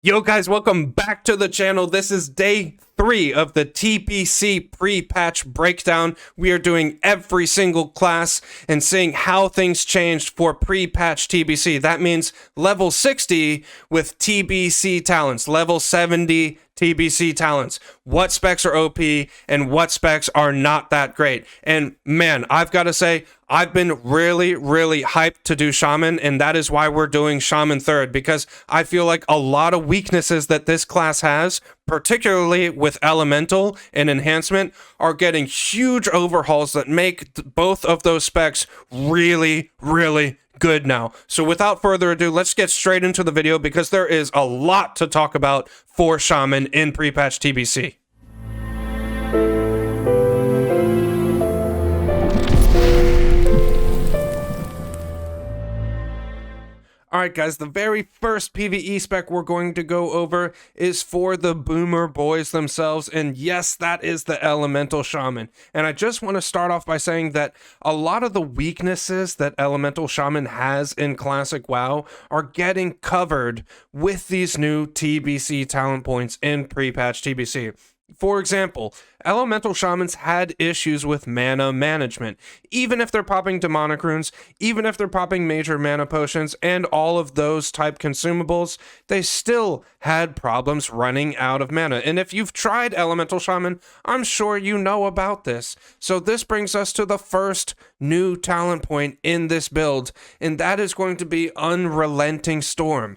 Yo guys, welcome back to the channel. This is day 3 of the TBC pre-patch breakdown. We are doing every single class and seeing how things changed for pre-patch TBC. That means level 60 with TBC talents, level 70 TBC talents, what specs are OP and what specs are not that great. And man, I've got to say, I've been really hyped to do Shaman, and that is why we're doing Shaman third, because I feel like a lot of weaknesses that this class has, particularly with Elemental and Enhancement, are getting huge overhauls that make both of those specs really good now. So without further ado, let's get straight into the video because there is a lot to talk about for Shaman in pre-patch TBC. Alright guys, the very first PvE spec we're going to go over is for the boomer boys themselves, and yes, that is the Elemental Shaman. And I just want to start off by saying that a lot of the weaknesses that Elemental Shaman has in Classic WoW are getting covered with these new TBC talent points in pre-patch TBC. For example, Elemental Shamans had issues with mana management. Even if they're popping demonic runes, even if they're popping major mana potions, and all of those type consumables, they still had problems running out of mana. And if you've tried Elemental Shaman, I'm sure you know about this. So this brings us to the first new talent point in this build, and that is going to be Unrelenting Storm.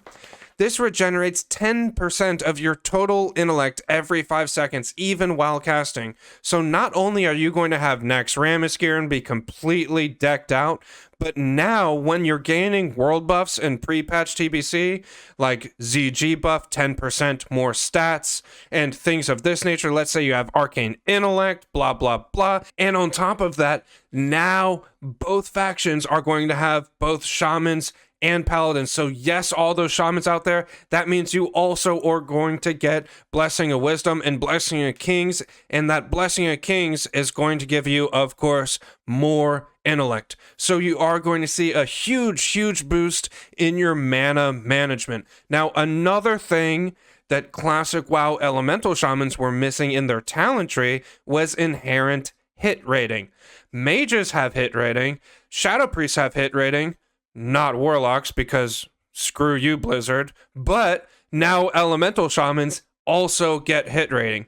This regenerates 10% of your total intellect every 5 seconds, even while casting. So not only are you going to have Next Rammus gear and be completely decked out, but now when you're gaining world buffs in pre-patch TBC, like ZG buff, 10% more stats, and things of this nature, let's say you have Arcane Intellect, blah, blah, blah, and on top of that, now both factions are going to have both Shamans and Paladins. So yes, all those Shamans out there, that means you also are going to get Blessing of Wisdom and Blessing of Kings, and that Blessing of Kings is going to give you, of course, more intellect. So you are going to see a huge boost in your mana management. Now, another thing that Classic WoW Elemental Shamans were missing in their talent tree was inherent hit rating. Mages have hit rating, Shadow Priests have hit rating, not Warlocks, because screw you, Blizzard, but now Elemental Shamans also get hit rating.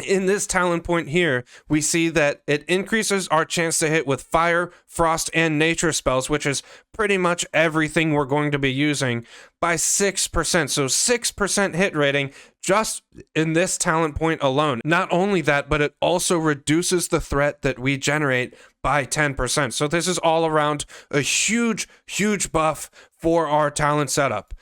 In this talent point here, we see that it increases our chance to hit with fire, frost, and nature spells, which is pretty much everything we're going to be using, by 6%. So 6% hit rating just in this talent point alone. Not only that, but it also reduces the threat that we generate by 10%. So this is all around a huge buff for our talent setup.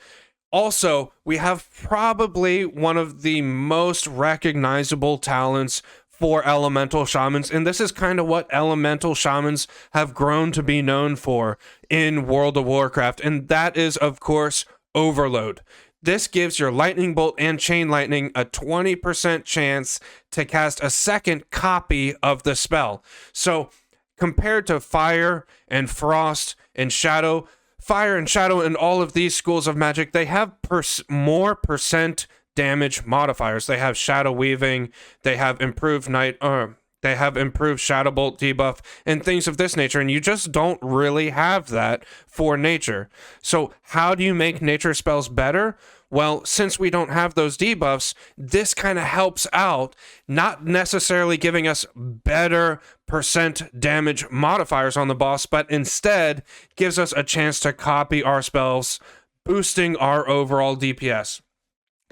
Also, we have probably one of the most recognizable talents for Elemental Shamans, and this is kind of what Elemental Shamans have grown to be known for in World of Warcraft, and that is, of course, Overload. This gives your Lightning Bolt and Chain Lightning a 20% chance to cast a second copy of the spell. So, compared to Fire and Frost and Shadow, Fire and Shadow and all of these schools of magic, they have more percent damage modifiers. They have Shadow Weaving, they have improved they have improved Shadow Bolt debuff, and things of this nature, and you just don't really have that for nature. So how do you make nature spells better? Well, since we don't have those debuffs, this kind of helps out, not necessarily giving us better percent damage modifiers on the boss, but instead gives us a chance to copy our spells, boosting our overall DPS.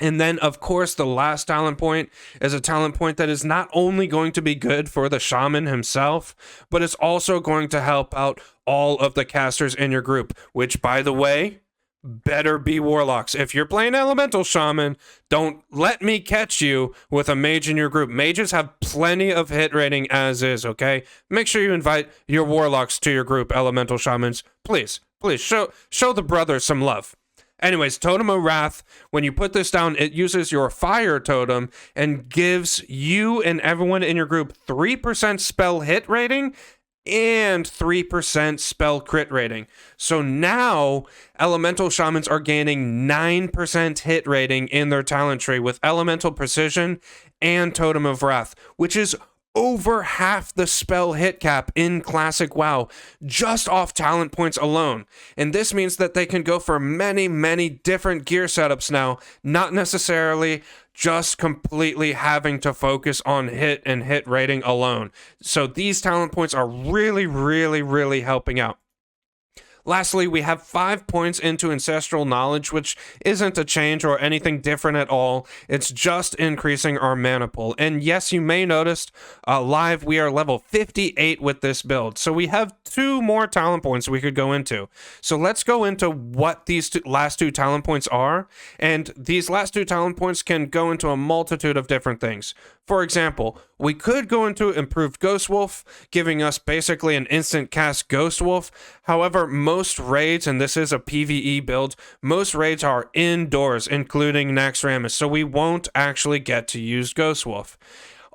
And then, of course, the last talent point is a talent point that is not only going to be good for the Shaman himself, but it's also going to help out all of the casters in your group, which, by the way, better be Warlocks. If you're playing Elemental Shaman, don't let me catch you with a mage in your group. Mages have plenty of hit rating as is, okay? Make sure you invite your Warlocks to your group, Elemental Shamans. Please, show the brothers some love. Anyways, Totem of Wrath, when you put this down, it uses your Fire Totem and gives you and everyone in your group 3% spell hit rating and 3% spell crit rating. So now Elemental Shamans are gaining 9% hit rating in their talent tree with Elemental Precision and Totem of Wrath, which is over half the spell hit cap in Classic WoW, just off talent points alone. And this means that they can go for many, many different gear setups now, not necessarily just completely having to focus on hit and hit rating alone. So these talent points are really, really, really helping out. Lastly, we have 5 points into Ancestral Knowledge, which isn't a change or anything different at all. It's just increasing our mana pool. And yes, you may notice live we are level 58 with this build. So we have 2 more talent points we could go into. So let's go into what these last 2 talent points are. And these last 2 talent points can go into a multitude of different things. For example, we could go into Improved Ghost Wolf, giving us basically an instant cast Ghost Wolf. However, most raids, and this is a PvE build, most raids are indoors, including Naxxramas, so we won't actually get to use Ghost Wolf.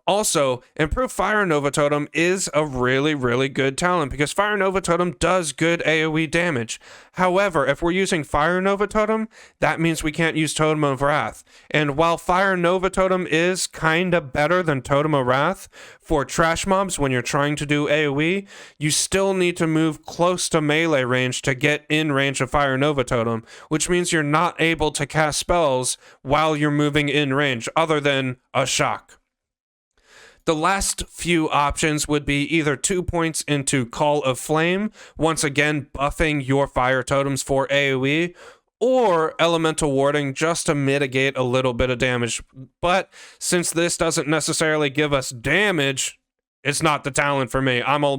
Also, Improved Fire Nova Totem is a really, really good talent because Fire Nova Totem does good AoE damage. However, if we're using Fire Nova Totem, that means we can't use Totem of Wrath. And while Fire Nova Totem is kinda better than Totem of Wrath for trash mobs when you're trying to do AoE, you still need to move close to melee range to get in range of Fire Nova Totem, which means you're not able to cast spells while you're moving in range, other than a shock. The last few options would be either 2 points into Call of Flame, once again buffing your fire totems for AoE, or Elemental Warding just to mitigate a little bit of damage. But since this doesn't necessarily give us damage, it's not the talent for me. I'm all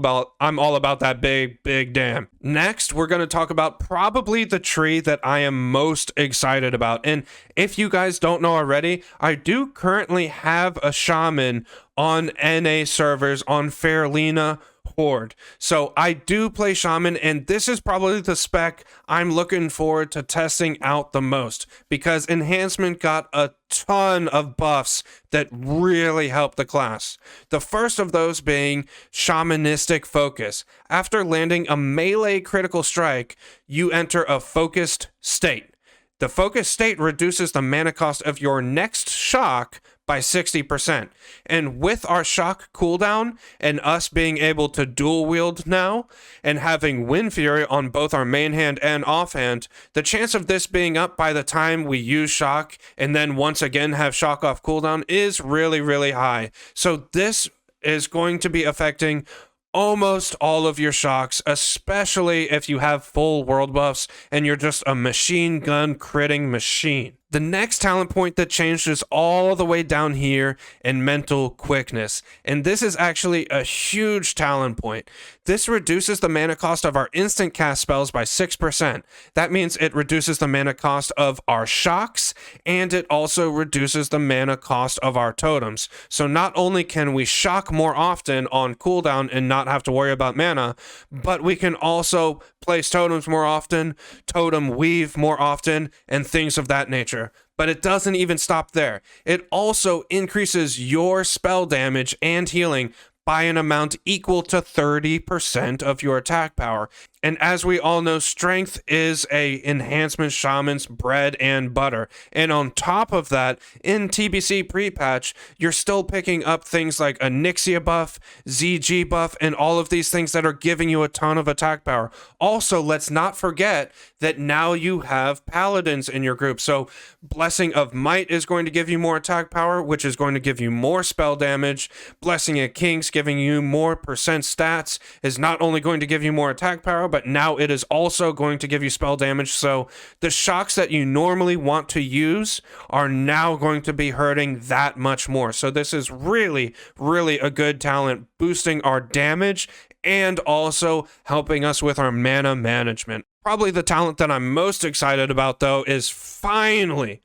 about that big dam. Next, we're going to talk about probably the tree that I am most excited about. And if you guys don't know already, I do currently have a shaman on NA servers on Fairlina Horde. So I do play Shaman, and this is probably the spec I'm looking forward to testing out the most, because Enhancement got a ton of buffs that really help the class. The first of those being Shamanistic Focus. After landing a melee critical strike, you enter a focused state. The focused state reduces the mana cost of your next shock by 60%. And with our shock cooldown and us being able to dual wield now and having Wind Fury on both our main hand and offhand, the chance of this being up by the time we use shock and then once again have shock off cooldown is really, really high. So this is going to be affecting almost all of your shocks, especially if you have full world buffs and you're just a machine gun critting machine. The next talent point that changed is all the way down here in Mental Quickness, and this is actually a huge talent point. This reduces the mana cost of our instant cast spells by 6%. That means it reduces the mana cost of our shocks, and it also reduces the mana cost of our totems. So not only can we shock more often on cooldown and not have to worry about mana, but we can also place totems more often, totem weave more often, and things of that nature. But it doesn't even stop there. It also increases your spell damage and healing by an amount equal to 30% of your attack power. And as we all know, strength is a Enhancement Shaman's bread and butter. And on top of that, in TBC pre-patch, you're still picking up things like a Nixia buff, ZG buff, and all of these things that are giving you a ton of attack power. Also, let's not forget that now you have Paladins in your group. So Blessing of Might is going to give you more attack power, which is going to give you more spell damage. Blessing of Kings giving you more percent stats is not only going to give you more attack power, but now it is also going to give you spell damage. So the shocks that you normally want to use are now going to be hurting that much more. So this is really, really a good talent, boosting our damage and also helping us with our mana management. Probably the talent that I'm most excited about, though, is finally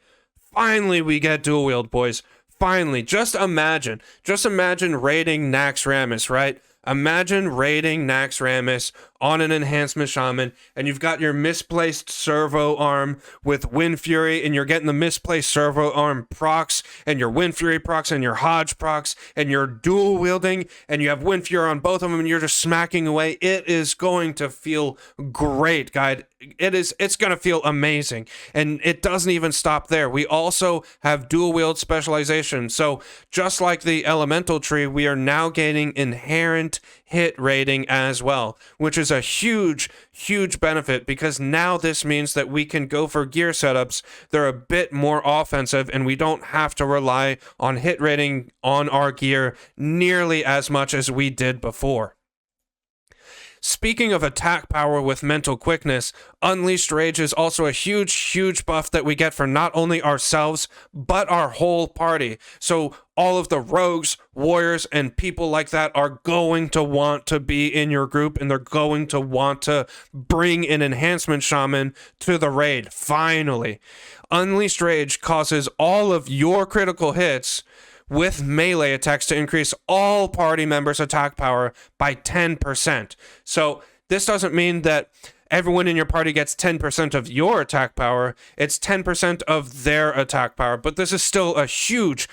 we get dual wield, boys. Finally, just imagine raiding Naxxramas, right? Imagine raiding Naxxramas on an Enhancement Shaman, and you've got your misplaced servo arm with Wind Fury, and you're getting the misplaced servo arm procs, and your Wind Fury procs, and your Hodge procs, and you're dual wielding, and you have Wind Fury on both of them, and you're just smacking away. It is going to feel great, guys. It's going to feel amazing. And it doesn't even stop there. We also have dual wield specialization. So just like the elemental tree, we are now gaining inherent hit rating as well, which is a huge benefit, because now this means that we can go for gear setups. They're a bit more offensive, and we don't have to rely on hit rating on our gear nearly as much as we did before. Speaking of attack power with mental quickness, Unleashed Rage is also a huge buff that we get for not only ourselves, but our whole party. So all of the rogues, warriors, and people like that are going to want to be in your group, and they're going to want to bring an Enhancement Shaman to the raid, finally. Unleashed Rage causes all of your critical hits with melee attacks to increase all party members' attack power by 10%. So this doesn't mean that everyone in your party gets 10% of your attack power. It's 10% of their attack power. But this is still a huge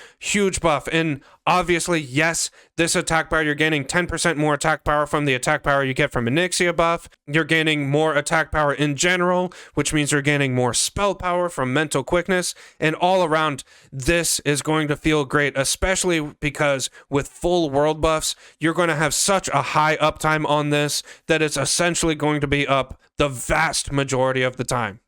buff. And obviously, yes, this attack power, you're gaining 10% more attack power from the attack power you get from Onyxia buff. You're gaining more attack power in general, which means you're gaining more spell power from mental quickness. And all around, this is going to feel great, especially because with full world buffs, you're going to have such a high uptime on this that it's essentially going to be up the vast majority of the time.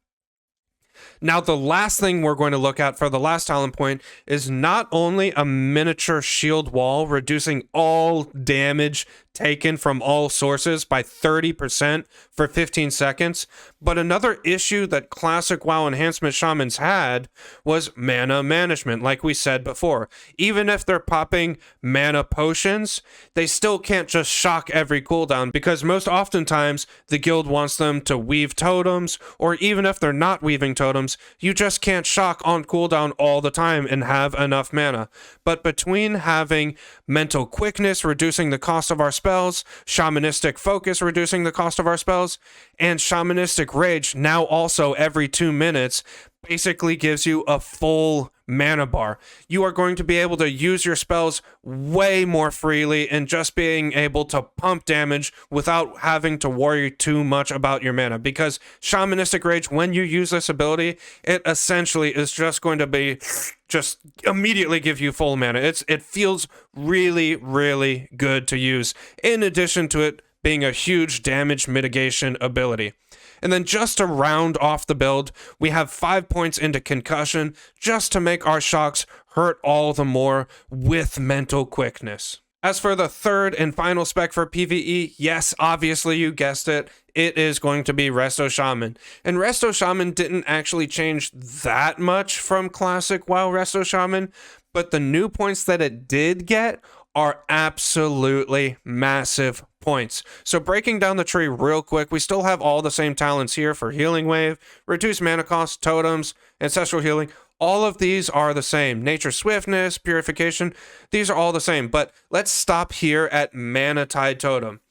Now, the last thing we're going to look at for the last talent point is not only a miniature shield wall, reducing all damage taken from all sources by 30% for 15 seconds, but another issue that classic WoW Enhancement Shamans had was mana management, like we said before. Even if they're popping mana potions, they still can't just shock every cooldown, because most oftentimes the guild wants them to weave totems, or even if they're not weaving totems, you just can't shock on cooldown all the time and have enough mana. But between having mental quickness reducing the cost of our spells, shamanistic focus reducing the cost of our spells, and shamanistic rage now also every 2 minutes basically gives you a full mana bar. You are going to be able to use your spells way more freely and just being able to pump damage without having to worry too much about your mana, because shamanistic rage, when you use this ability, it essentially is just going to be just immediately give you full mana. It feels really good to use, in addition to it being a huge damage mitigation ability. And then just to round off the build, we have 5 points into concussion just to make our shocks hurt all the more with mental quickness. As for the third and final spec for PvE, yes, obviously you guessed it, it is going to be Resto Shaman. And Resto Shaman didn't actually change that much from classic WoW Resto Shaman, but the new points that it did get are absolutely massive points. So breaking down the tree real quick, we still have all the same talents here for Healing Wave, Reduced Mana Cost, Totems, Ancestral Healing. All of these are the same. Nature Swiftness, Purification, these are all the same. But let's stop here at Mana Tide Totem.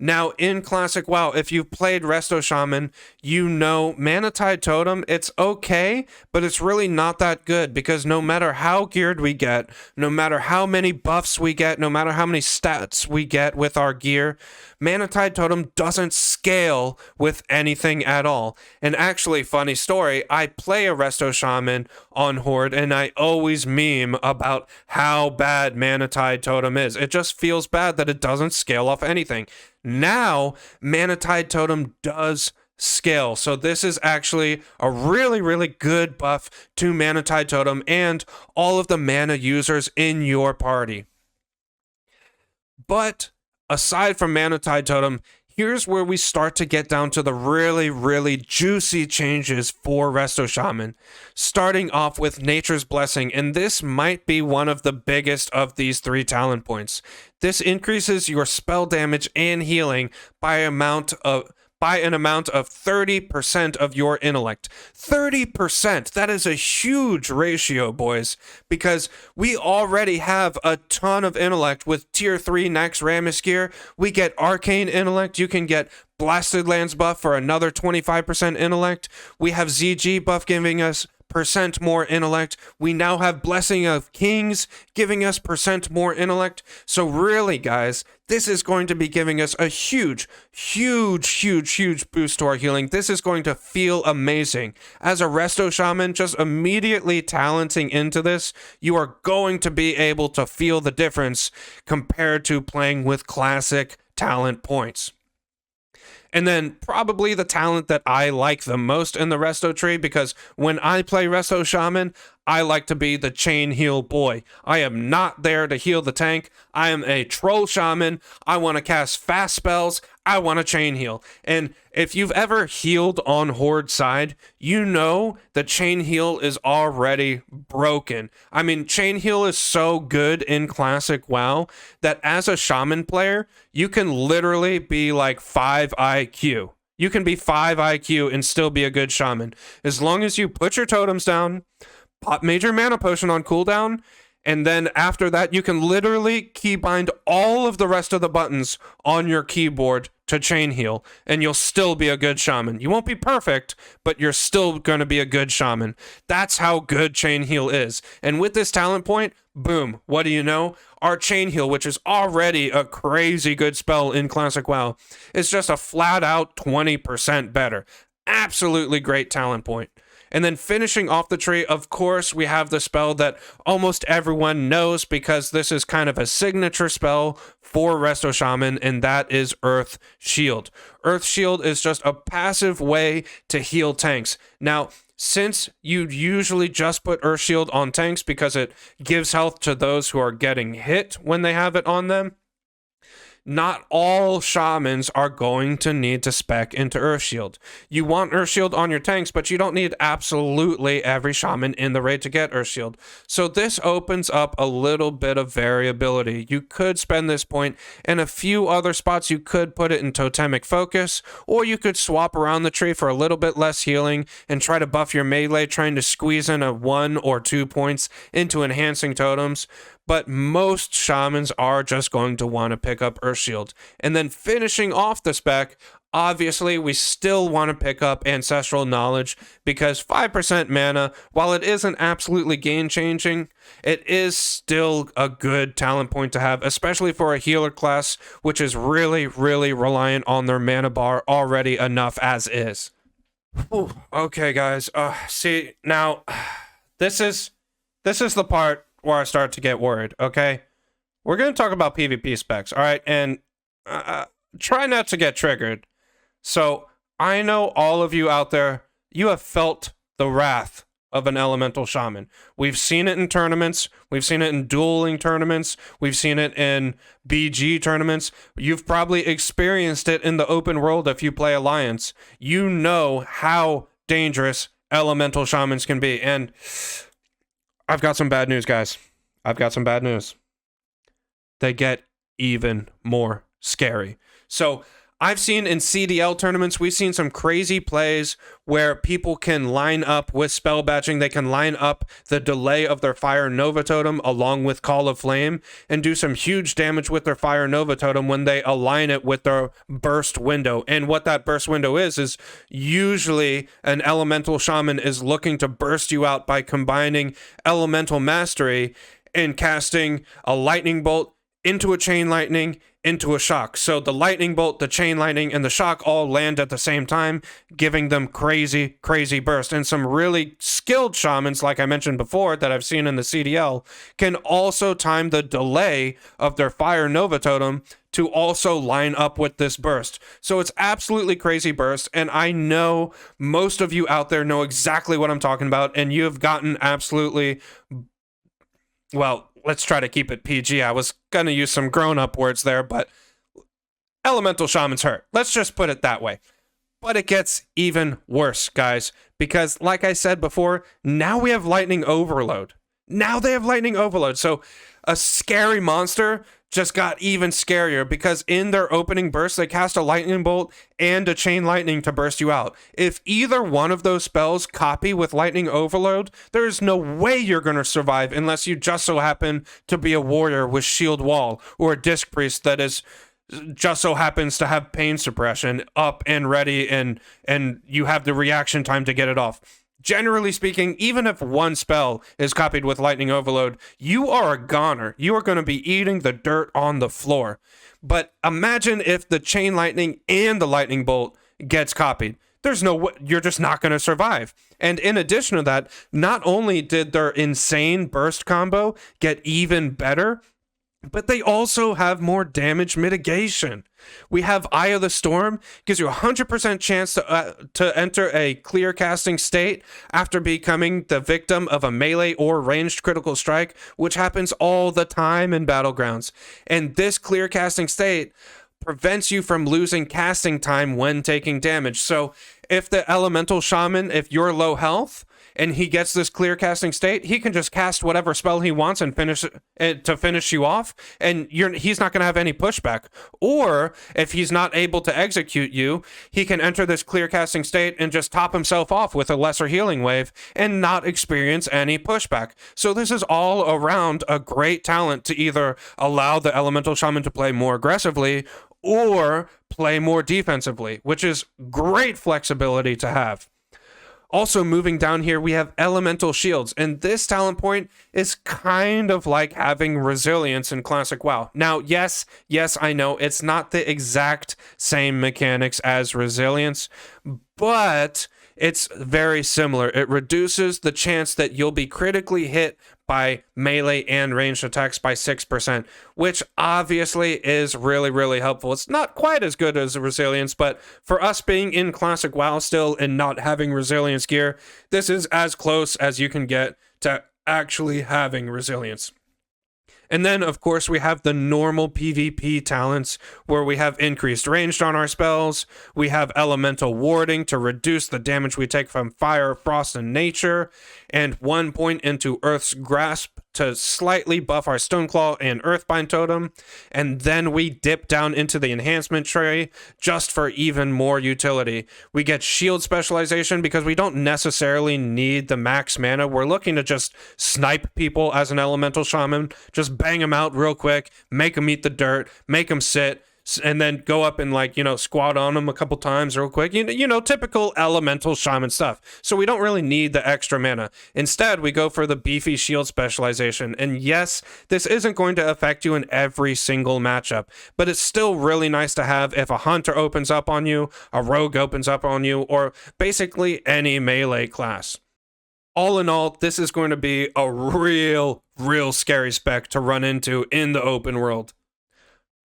Now, in Classic WoW, if you've played Resto Shaman, you know Mana Tide Totem, it's okay, but it's really not that good, because no matter how geared we get, no matter how many buffs we get, no matter how many stats we get with our gear, Mana Tide Totem doesn't scale with anything at all. And actually, funny story, I play a Resto Shaman on Horde, and I always meme about how bad Mana Tide Totem is. It just feels bad that it doesn't scale off anything. Now, Mana Tide Totem does scale. So this is actually a really good buff to Mana Tide Totem and all of the mana users in your party. But aside from Mana Tide Totem, here's where we start to get down to the really juicy changes for Resto Shaman. Starting off with Nature's Blessing, and this might be one of the biggest of these 3 talent points. This increases your spell damage and healing by by an amount of 30% of your intellect. 30%! That is a huge ratio, boys, because we already have a ton of intellect with tier 3 Nax Rammus gear. We get arcane intellect. You can get Blasted Lands buff for another 25% intellect. We have ZG buff giving us percent more intellect. We now have Blessing of Kings giving us percent more intellect. So really, guys, this is going to be giving us a huge boost to our healing. This is going to feel amazing. As a Resto Shaman, just immediately talenting into this, you are going to be able to feel the difference compared to playing with classic talent points. And then probably the talent that I like the most in the Resto tree, because when I play Resto Shaman, I like to be the chain heal boy. I am not there to heal the tank. I am a troll shaman. I want to cast fast spells. I want to chain heal. And if you've ever healed on Horde side, you know the chain heal is already broken. I mean, chain heal is so good in Classic WoW that as a shaman player, you can literally be like 5 IQ. You can be 5 IQ and still be a good shaman. As long as you put your totems down, pop major mana potion on cooldown, and then after that you can literally keybind all of the rest of the buttons on your keyboard to chain heal, and you'll still be a good shaman. You won't be perfect, but you're still going to be a good shaman. That's how good chain heal is. And with this talent point, boom, what do you know? Our chain heal, which is already a crazy good spell in Classic WoW, is just a flat out 20% better. Absolutely great talent point. And then finishing off the tree, of course, we have the spell that almost everyone knows because this is kind of a signature spell for Resto Shaman, and that is Earth Shield. Earth Shield is just a passive way to heal tanks. Now, since you usually just put Earth Shield on tanks because it gives health to those who are getting hit when they have it on them, not all shamans are going to need to spec into Earth Shield. You want Earth Shield on your tanks, but you don't need absolutely every shaman in the raid to get Earth Shield. So this opens up a little bit of variability. You could spend this point in a few other spots. You could put it in Totemic Focus, or you could swap around the tree for a little bit less healing and try to buff your melee, trying to squeeze in a 1 or 2 points into enhancing totems. But most shamans are just going to want to pick up Earth Shield. And then finishing off the spec, obviously we still want to pick up Ancestral Knowledge because 5% mana, while it isn't absolutely game-changing, it is still a good talent point to have, especially for a healer class, which is really reliant on their mana bar already enough as is. Whew. Okay, guys. See, now, this is the part where I start to get worried, okay? We're going to talk about PvP specs, all right? And try not to get triggered. So, I know all of you out there, you have felt the wrath of an Elemental Shaman. We've seen it in tournaments. We've seen it in dueling tournaments. We've seen it in BG tournaments. You've probably experienced it in the open world if you play Alliance. You know how dangerous Elemental Shamans can be, and I've got some bad news, guys. I've got some bad news. They get even more scary. So I've seen in CDL tournaments, we've seen some crazy plays where people can line up with spell batching. They can line up the delay of their Fire Nova Totem along with Call of Flame and do some huge damage with their Fire Nova Totem when they align it with their burst window. And what that burst window is usually an Elemental Shaman is looking to burst you out by combining Elemental Mastery and casting a Lightning Bolt into a Chain Lightning into a shock. So the lightning bolt, the chain lightning, and the shock all land at the same time, giving them crazy burst. And some really skilled shamans, like I mentioned before, that I've seen in the CDL, can also time the delay of their Fire Nova Totem to also line up with this burst. So it's absolutely crazy burst, and I know most of you out there know exactly what I'm talking about, and you have gotten absolutely, well, let's try to keep it PG. I was going to use some grown-up words there, but Elemental Shamans hurt. Let's just put it that way. But it gets even worse, guys, because like I said before, now we have Lightning Overload. Now they have lightning overload. So a scary monster just got even scarier because in their opening burst, they cast a lightning bolt and a chain lightning to burst you out. If either one of those spells copy with lightning overload, there is no way you're going to survive unless you just so happen to be a warrior with shield wall or a disc priest that is just so happens to have pain suppression up and ready, and you have the reaction time to get it off. Generally speaking, even if one spell is copied with lightning overload, you are a goner. You are going to be eating the dirt on the floor. But imagine if the chain lightning and the lightning bolt gets copied. There's no way, you're just not going to survive. And in addition to that, not only did their insane burst combo get even better, but they also have more damage mitigation. We have Eye of the Storm, gives you a 100% chance to enter a clear casting state after becoming the victim of a melee or ranged critical strike, which happens all the time in Battlegrounds. And this clear casting state prevents you from losing casting time when taking damage. So if the Elemental Shaman, if you're low health, and he gets this clear casting state, he can just cast whatever spell he wants and finish you off, and he's not going to have any pushback. Or if he's not able to execute you, he can enter this clear casting state and just top himself off with a lesser healing wave and not experience any pushback. So this is all around a great talent to either allow the Elemental Shaman to play more aggressively or play more defensively, which is great flexibility to have. Also, moving down here, we have Elemental Shields, and this talent point is kind of like having Resilience in Classic WoW. Now, yes, I know it's not the exact same mechanics as Resilience, but it's very similar. It reduces the chance that you'll be critically hit by melee and ranged attacks by 6%, which obviously is really, really helpful. It's not quite as good as Resilience, but for us being in Classic WoW still and not having Resilience gear, this is as close as you can get to actually having Resilience. And then, of course, we have the normal PvP talents where we have increased range on our spells. We have elemental warding to reduce the damage we take from fire, frost, and nature. And 1 point into Earth's Grasp to slightly buff our Stoneclaw and Earthbind totem. And then we dip down into the Enhancement Tree just for even more utility. We get shield specialization because we don't necessarily need the max mana. We're looking to just snipe people as an Elemental Shaman. Just bang them out real quick, make them eat the dirt, make them sit, and then go up and squat on them a couple times real quick. Typical Elemental Shaman stuff. So we don't really need the extra mana. Instead, we go for the beefy shield specialization. And yes, this isn't going to affect you in every single matchup, but it's still really nice to have if a hunter opens up on you, a rogue opens up on you, or basically any melee class. All in all, this is going to be a real scary spec to run into in the open world.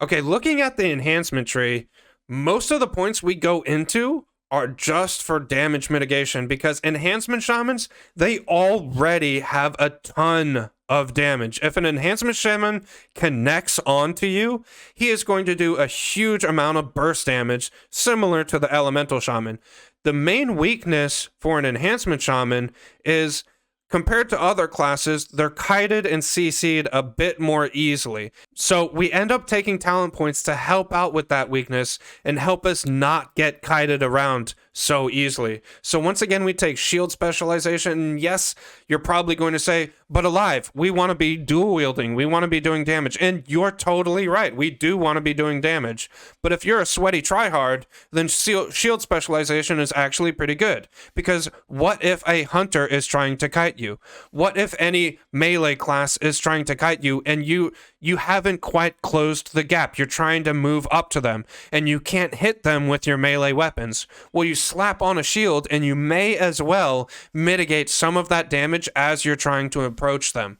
Okay, looking at the enhancement tree, most of the points we go into are just for damage mitigation because enhancement shamans, they already have a ton of damage. If an enhancement shaman connects onto you, he is going to do a huge amount of burst damage, similar to the elemental shaman. The main weakness for an enhancement shaman is, compared to other classes, they're kited and CC'd a bit more easily. So we end up taking talent points to help out with that weakness and help us not get kited around so easily. So once again, we take shield specialization. And yes, you're probably going to say, but Alive, we want to be dual wielding. We want to be doing damage. And you're totally right. We do want to be doing damage. But if you're a sweaty tryhard, then shield specialization is actually pretty good. Because what if a hunter is trying to kite you? What if any melee class is trying to kite you and you haven't quite closed the gap? You're trying to move up to them and you can't hit them with your melee weapons. Well, you slap on a shield and you may as well mitigate some of that damage as you're trying to approach them.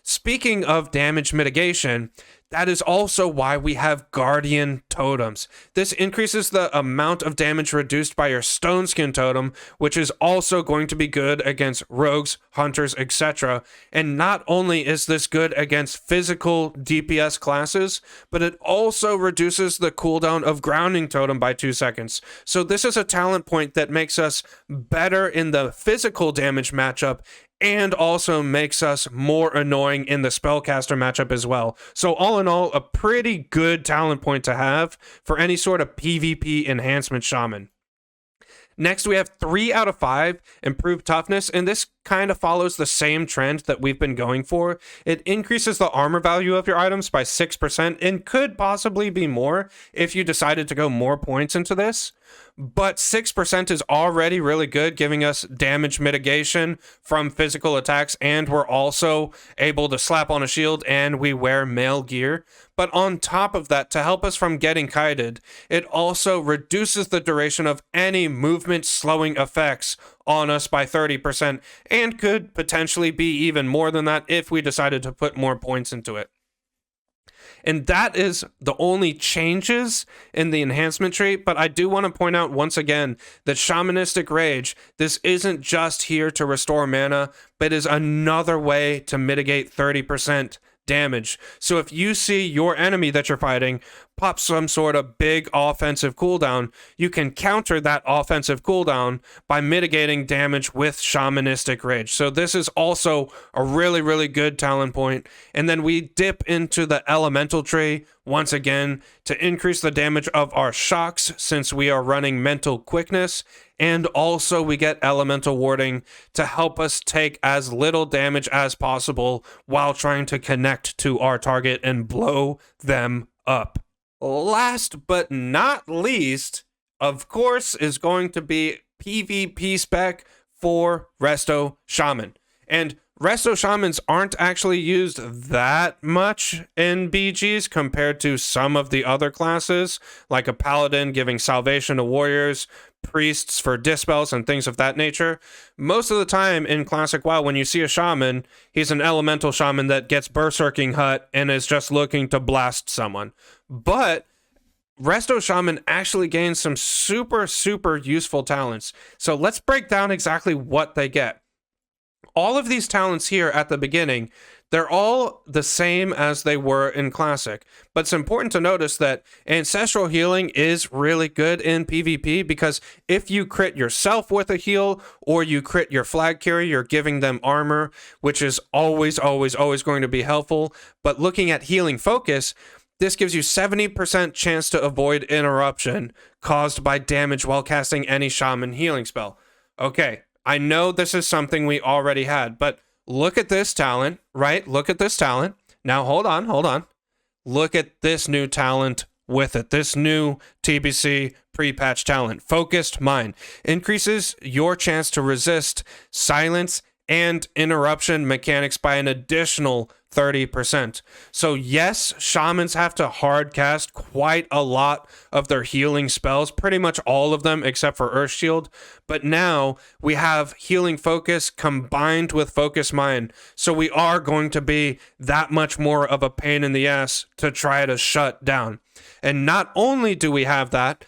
Speaking of damage mitigation, that is also why we have Guardian totems. This increases the amount of damage reduced by your stone skin totem, which is also going to be good against rogues, hunters, etc. And not only is this good against physical DPS classes, but it also reduces the cooldown of grounding totem by 2 seconds. So this is a talent point that makes us better in the physical damage matchup and also makes us more annoying in the spellcaster matchup as well. So all in all, a pretty good talent point to have for any sort of PvP enhancement shaman. Next, we have 3 out of 5 improved toughness, and this kind of follows the same trend that we've been going for. It increases the armor value of your items by 6% and could possibly be more if you decided to go more points into this. But 6% is already really good, giving us damage mitigation from physical attacks, and we're also able to slap on a shield and we wear mail gear. But on top of that, to help us from getting kited, it also reduces the duration of any movement slowing effects on us by 30%, and could potentially be even more than that if we decided to put more points into it. And that is the only changes in the enhancement tree, but I do want to point out once again that Shamanistic Rage, this isn't just here to restore mana, but is another way to mitigate 30% damage. So if you see your enemy that you're fighting pop some sort of big offensive cooldown, you can counter that offensive cooldown by mitigating damage with Shamanistic Rage. So this is also a really, really good talent point. And then we dip into the Elemental Tree once again to increase the damage of our shocks since we are running Mental Quickness. And also we get Elemental Warding to help us take as little damage as possible while trying to connect to our target and blow them up. Last but not least, of course, is going to be PvP spec for Resto Shaman. And Resto Shamans aren't actually used that much in BGs compared to some of the other classes, like a Paladin giving Salvation to Warriors, Priests for Dispels, and things of that nature. Most of the time in Classic WoW, when you see a Shaman, he's an Elemental Shaman that gets Berserking Hut and is just looking to blast someone. But Resto Shaman actually gains some super, super useful talents. So let's break down exactly what they get. All of these talents here at the beginning, they're all the same as they were in Classic. But it's important to notice that Ancestral Healing is really good in PvP because if you crit yourself with a heal or you crit your flag carrier, you're giving them armor, which is always, always, always going to be helpful. But looking at Healing Focus, this gives you 70% chance to avoid interruption caused by damage while casting any Shaman healing spell. Okay, I know this is something we already had, but look at this talent, right? Look at this talent. Now, hold on. Look at this new talent with it. This new TBC pre-patch talent, Focused Mind, increases your chance to resist silence and interruption mechanics by an additional 30%. So yes, shamans have to hard cast quite a lot of their healing spells, pretty much all of them except for Earth Shield. But now we have Healing Focus combined with Focus Mind. So we are going to be that much more of a pain in the ass to try to shut down. And not only do we have that,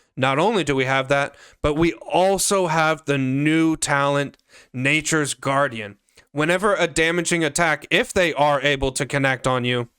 but we also have the new talent, Nature's Guardian. Whenever a damaging attack, if they are able to connect on you,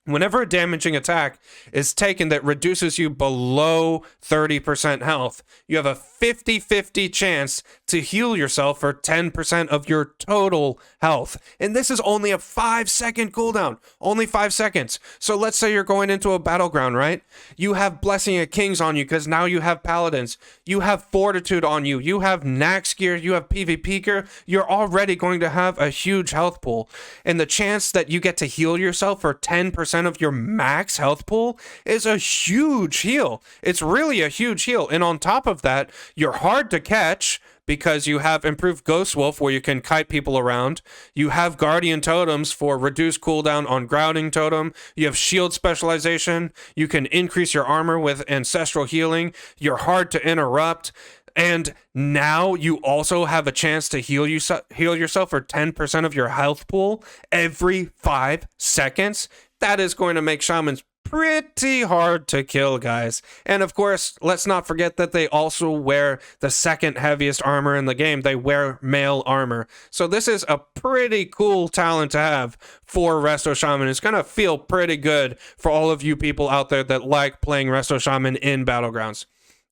whenever a damaging attack is taken that reduces you below 30% health, you have a 50-50 chance to heal yourself for 10% of your total health. And this is only a 5-second cooldown, only 5 seconds. So let's say you're going into a battleground, right? You have Blessing of Kings on you because now you have Paladins. You have Fortitude on you. You have Nax gear. You have PvP gear. You're already going to have a huge health pool. And the chance that you get to heal yourself for 10% of your max health pool is a huge heal. It's really a huge heal. And on top of that, you're hard to catch because you have improved Ghost Wolf where you can kite people around. You have Guardian Totems for reduced cooldown on Grounding Totem. You have Shield Specialization. You can increase your armor with Ancestral Healing. You're hard to interrupt. And now you also have a chance to heal yourself for 10% of your health pool every 5 seconds. That is going to make shamans pretty hard to kill, guys. And of course, let's not forget that they also wear the second heaviest armor in the game. They wear mail armor. So this is a pretty cool talent to have for Resto Shaman. It's going to feel pretty good for all of you people out there that like playing Resto Shaman in Battlegrounds.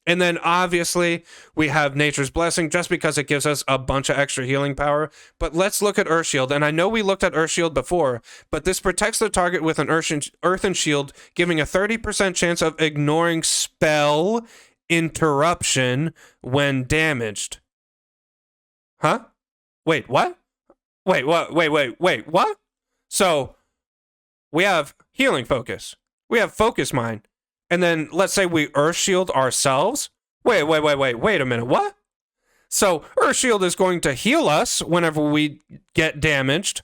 And then obviously we have Nature's Blessing just because it gives us a bunch of extra healing power. But let's look at Earth Shield. And I know we looked at Earth Shield before, but this protects the target with an Earthen Shield, giving a 30% chance of ignoring spell interruption when damaged. Huh? Wait, what? Wait, what? So we have Healing Focus. We have Focus Mine. And then let's say we Earth Shield ourselves. Wait a minute, what? So Earth Shield is going to heal us whenever we get damaged.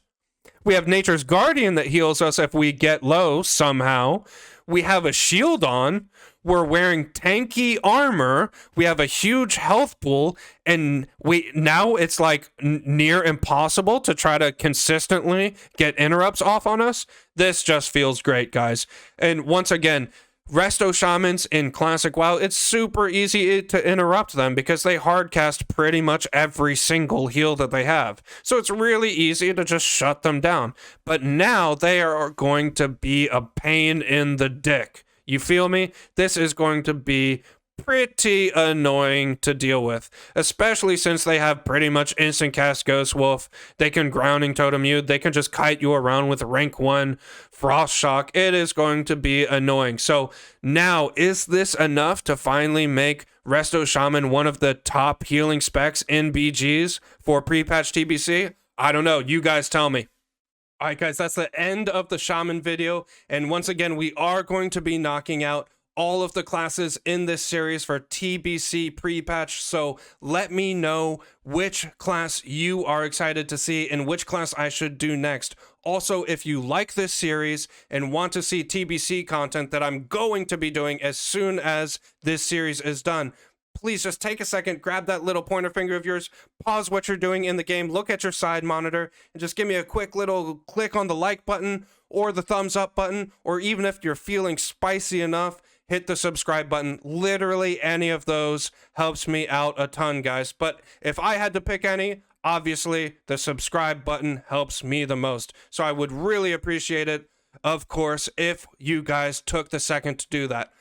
We have Nature's Guardian that heals us if we get low somehow. We have a shield on. We're wearing tanky armor. We have a huge health pool. And now it's like near impossible to try to consistently get interrupts off on us. This just feels great, guys. And once again, Resto Shamans in Classic WoW, it's super easy to interrupt them because they hardcast pretty much every single heal that they have. So it's really easy to just shut them down. But now they are going to be a pain in the dick. You feel me? This is going to be pretty annoying to deal with, especially since they have pretty much instant cast Ghost Wolf. They can Grounding Totem you. They can just kite you around with rank 1 Frost Shock. It is going to be annoying. So now, is this enough to finally make Resto Shaman one of the top healing specs in BGs for pre-patch TBC? I don't know. You guys tell me. All right, guys, that's the end of the Shaman video. And once again, we are going to be knocking out all of the classes in this series for TBC pre-patch, so let me know which class you are excited to see and which class I should do next. Also, if you like this series and want to see TBC content that I'm going to be doing as soon as this series is done, please just take a second, grab that little pointer finger of yours, pause what you're doing in the game, look at your side monitor, and just give me a quick little click on the like button or the thumbs up button, or even if you're feeling spicy enough, hit the subscribe button. Literally any of those helps me out a ton, guys. But if I had to pick any, obviously the subscribe button helps me the most. So I would really appreciate it, of course, if you guys took the second to do that.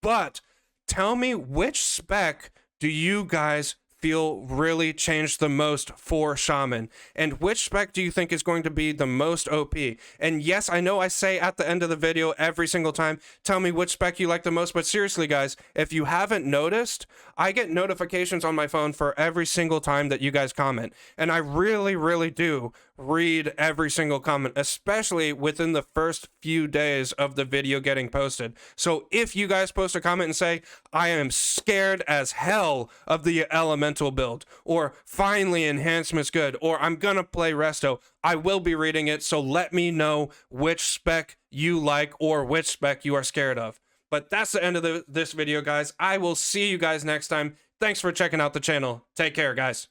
But tell me, which spec do you guys feel really changed the most for Shaman? And which spec do you think is going to be the most OP? And yes, I know I say at the end of the video every single time, tell me which spec you like the most, but seriously, guys, if you haven't noticed, I get notifications on my phone for every single time that you guys comment. And I really do read every single comment, especially within the first few days of the video getting posted. So if you guys post a comment and say, I am scared as hell of the elemental build, or finally enhancement's good, or I'm gonna play Resto, I will be reading it. So let me know which spec you like or which spec you are scared of. But that's the end of this video, guys. I will see you guys next time. Thanks for checking out the channel. Take care, guys.